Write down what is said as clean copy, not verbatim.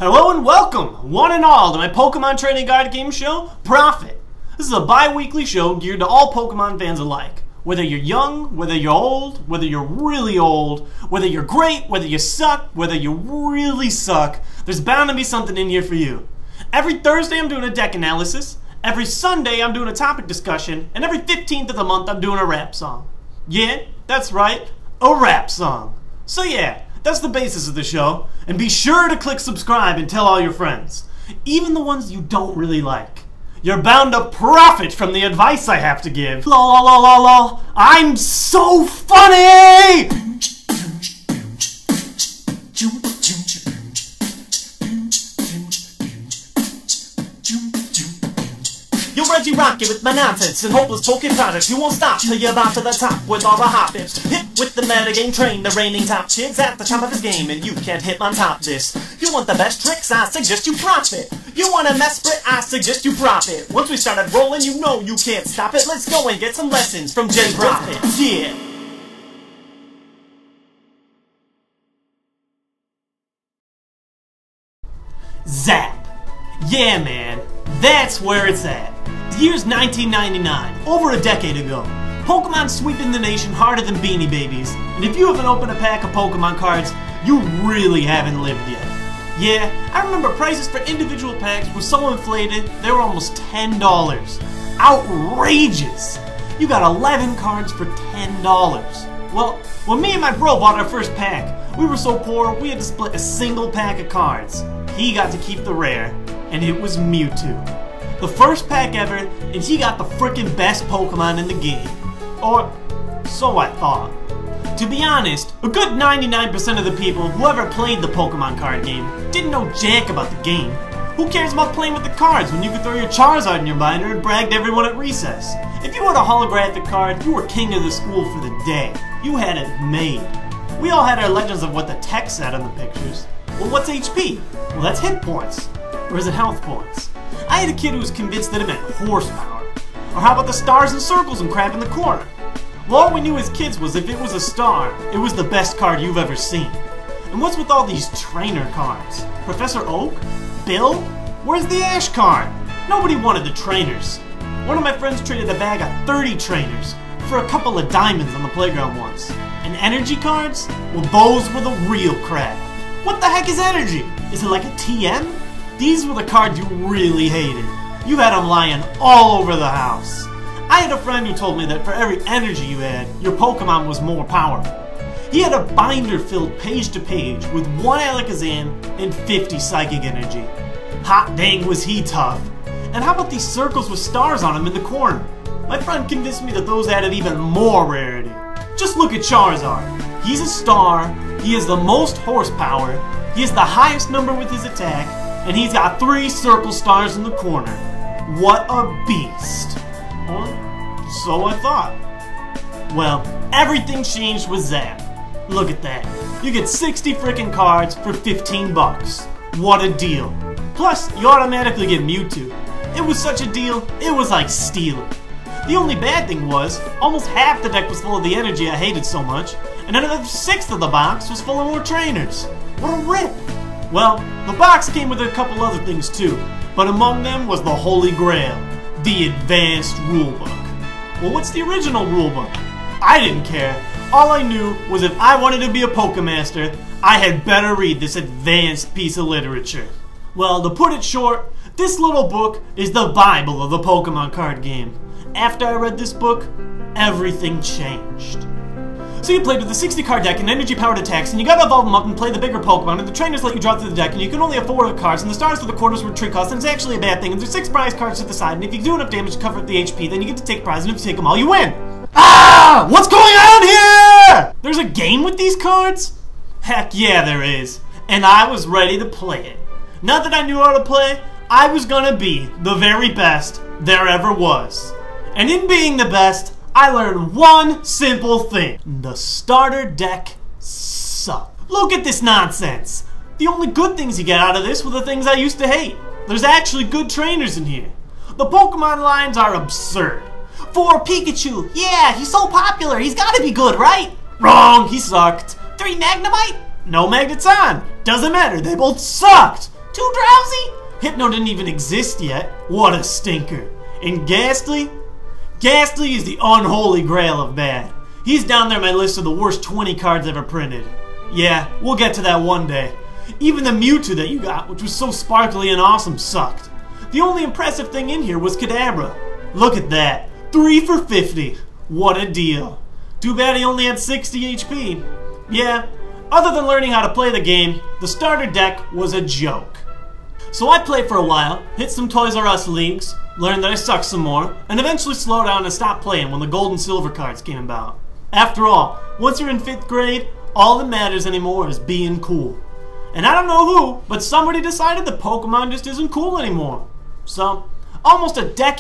Hello and welcome, one and all, to my Pokemon Trading Card Game show, Profit. This is a bi-weekly show geared to all Pokemon fans alike. Whether you're young, whether you're old, whether you're really old, whether you're great, whether you suck, whether you really suck, there's bound to be something in here for you. Every Thursday I'm doing a deck analysis, every Sunday I'm doing a topic discussion, and every 15th of the month I'm doing a rap song. Yeah, that's right, a rap song. So yeah, that's the basis of the show, and be sure to click subscribe and tell all your friends, even the ones you don't really like. You're bound to profit from the advice I have to give. Lol, lol, lol, lol, lol. I'm so funny! You're Reggie Rocket with my nonsense and hopeless poking projects. You won't stop till you're about to the top with all the hot tips. Hit with the metagame train, the reigning top kids at the top of his game, and you can't hit on top this. You want the best tricks? I suggest you profit. You want a mess split? I suggest you profit. Once we started rolling, you know you can't stop it. Let's go and get some lessons from J Profit. Yeah. Zap. Yeah, man. That's where it's at. The year's 1999, over a decade ago. Pokemon sweeping the nation harder than Beanie Babies, and if you haven't opened a pack of Pokemon cards, you really haven't lived yet. Yeah, I remember prices for individual packs were so inflated, they were almost $10. Outrageous! You got 11 cards for $10. Well, when me and my bro bought our first pack, we were so poor we had to split a single pack of cards. He got to keep the rare, and it was Mewtwo. The first pack ever, and he got the frickin' best Pokemon in the game. Or, so I thought. To be honest, a good 99% of the people who ever played the Pokemon card game didn't know jack about the game. Who cares about playing with the cards when you could throw your Charizard in your binder and brag to everyone at recess? If you had a holographic card, you were king of the school for the day. You had it made. We all had our legends of what the text said on the pictures. Well, what's HP? Well, that's hit points. Or is it health points? I had a kid who was convinced that it meant horsepower. Or how about the stars and circles and crap in the corner? Well, all we knew as kids was if it was a star, it was the best card you've ever seen. And what's with all these trainer cards? Professor Oak? Bill? Where's the Ash card? Nobody wanted the trainers. One of my friends traded a bag of 30 trainers for a couple of diamonds on the playground once. And energy cards? Well, those were the real crap. What the heck is energy? Is it like a TM? These were the cards you really hated. You had them lying all over the house. I had a friend who told me that for every energy you had, your Pokemon was more powerful. He had a binder filled page to page with 1 Alakazam and 50 Psychic Energy. Hot dang was he tough. And how about these circles with stars on them in the corner? My friend convinced me that those added even more rarity. Just look at Charizard. He's a star, he has the most horsepower, he has the highest number with his attack, and he's got 3 circle stars in the corner. What a beast. Or so I thought. Well, everything changed with Zap. Look at that. You get 60 frickin' cards for 15 bucks. What a deal. Plus, you automatically get Mewtwo. It was such a deal, it was like stealing. The only bad thing was, almost half the deck was full of the energy I hated so much, and another 1/6 of the box was full of more trainers. What a rip. Well, the box came with a couple other things too, but among them was the Holy Grail, the Advanced Rulebook. Well, what's the original rulebook? I didn't care. All I knew was if I wanted to be a Pokemaster, I had better read this advanced piece of literature. Well, to put it short, this little book is the Bible of the Pokemon card game. After I read this book, everything changed. So you played with a 60 card deck and energy powered attacks, and you gotta evolve them up and play the bigger Pokemon, and the trainers let you draw through the deck, and you can only have 4 of the cards, and the stars for the quarters were trick costs, and it's actually a bad thing, and there's 6 prize cards to the side, and if you do enough damage to cover up the HP, then you get to take prize, and if you take them all, you win! Ah! What's going on here? There's a game with these cards? Heck yeah, there is. And I was ready to play it. Not that I knew how to play, I was gonna be the very best there ever was. And in being the best, I learned one simple thing. The starter deck sucks. Look at this nonsense. The only good things you get out of this were the things I used to hate. There's actually good trainers in here. The Pokemon lines are absurd. For Pikachu, yeah, he's so popular, he's gotta be good, right? Wrong, he sucked. 3 Magnemite? No Magneton. Doesn't matter, they both sucked. Too drowsy? Hypno didn't even exist yet. What a stinker. And Ghastly? Ghastly is the unholy grail of bad. He's down there on my list of the worst 20 cards ever printed. Yeah, we'll get to that one day. Even the Mewtwo that you got, which was so sparkly and awesome, sucked. The only impressive thing in here was Kadabra. Look at that. 3 for 50. What a deal. Too bad he only had 60 HP. Yeah, other than learning how to play the game, the starter deck was a joke. So I played for a while, hit some Toys R Us leagues, learned that I sucked some more, and eventually slowed down and stopped playing when the gold and silver cards came about. After all, once you're in 5th grade, all that matters anymore is being cool. And I don't know who, but somebody decided that Pokemon just isn't cool anymore. So, almost a decade